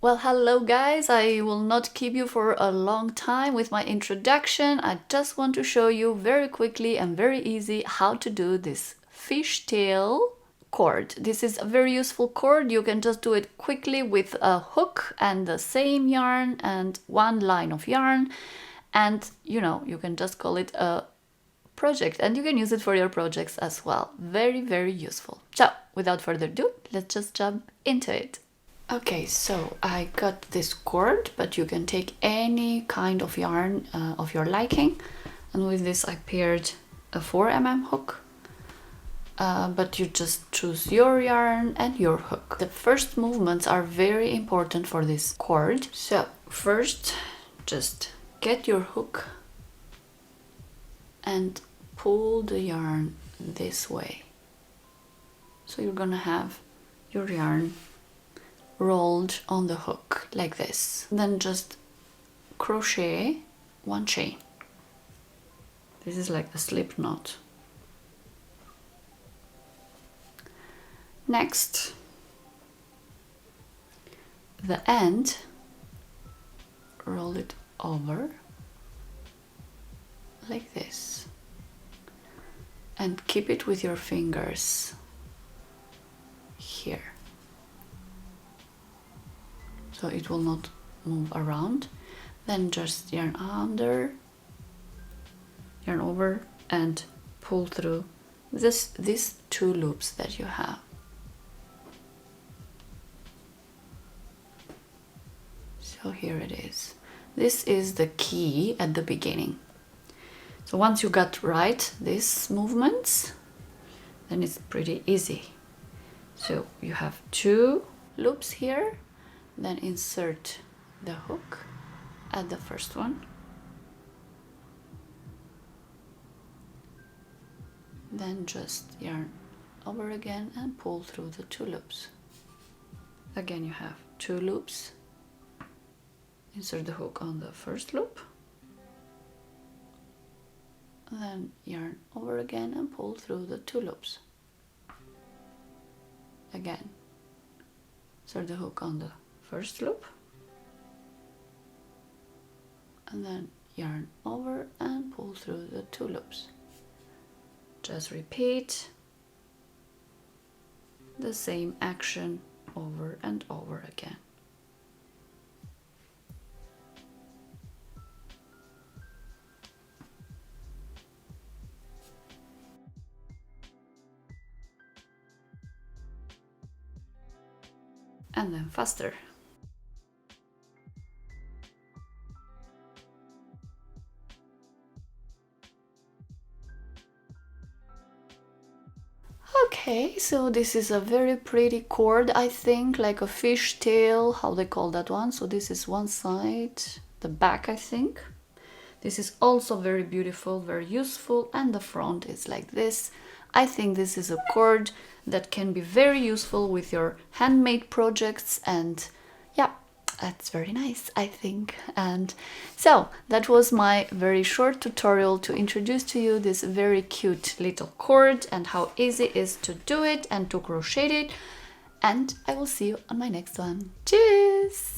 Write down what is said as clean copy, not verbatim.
Well, hello guys, I will not keep you for a long time with my introduction. I just want to show you very quickly and very easy how to do this fishtail cord. This is a very useful cord. You can just do it quickly with a hook and the same yarn and one line of yarn, and you can just call it a project, and you can use it for your projects as well. Very, very useful. So without further ado, let's just jump into it. Okay, so I got this cord, but you can take any kind of yarn of your liking, and with this I paired a 4mm hook, but you just choose your yarn and your hook. The first movements are very important for this cord. So first, just get your hook and pull the yarn this way. So you're gonna have your yarn rolled on the hook like this. Then just crochet one chain. This is like a slip knot. Next, the end, roll it over like this and keep it with your fingers here, so it will not move around. Then just yarn under, yarn over, and pull through these two loops that you have. So here it is. This is the key at the beginning. So once you got right these movements, then it's pretty easy. So you have two loops here, then insert the hook at the first one, then just yarn over again and pull through the two loops. Again, you have two loops. Insert the hook on the first loop, then yarn over again and pull through the two loops. Again, insert the hook on the first loop, and then yarn over and pull through the two loops. Just repeat the same action over and over again. And then faster. Okay, so this is a very pretty cord, I think, like a fish tail, how they call that one. So this is one side, the back, I think. This is also very beautiful, very useful, and the front is like this. I think this is a cord that can be very useful with your handmade projects, and yeah, that's very nice, I think. And so that was my very short tutorial to introduce to you this very cute little cord and how easy it is to do it and to crochet it. And I will see you on my next one. Tschüss!